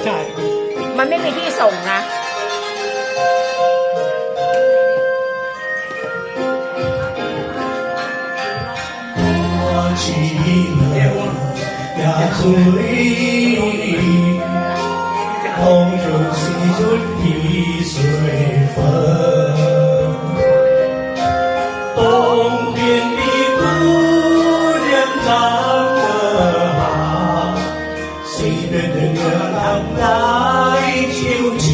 ใช่มันไม่มีที่ส่งนะ红烛西准一水分，东边的姑娘长得好，西边的月亮来求亲。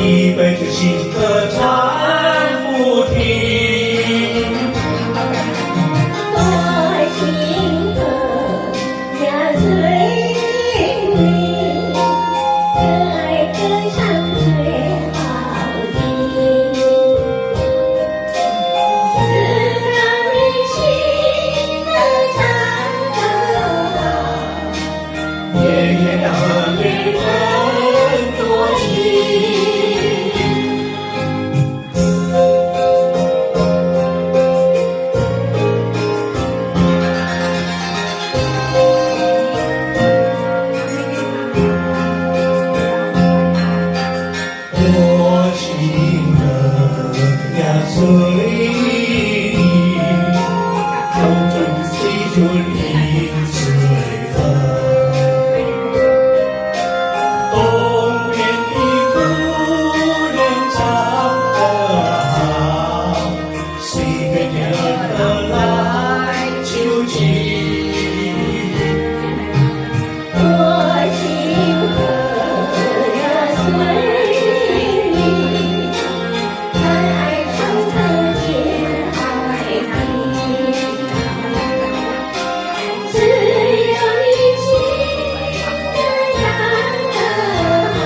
一辈子情歌唱不停，多情歌呀随你，歌爱歌唱最好听，只要你情歌唱得好，夜夜要和你很多情。多情人呀随你，红烛西准一水分，东边的姑娘长得好，西边的人来求亲。多情歌呀随你，爱唱得最好听，只要你情歌唱得好，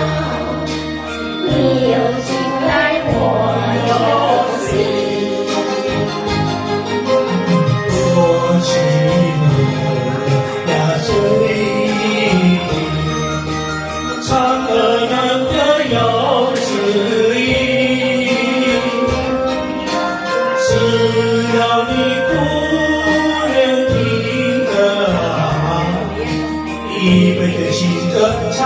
你有情来我有心。多情人呀随你，唱得难得有诗意，只要你姑娘听得好，一辈子情歌唱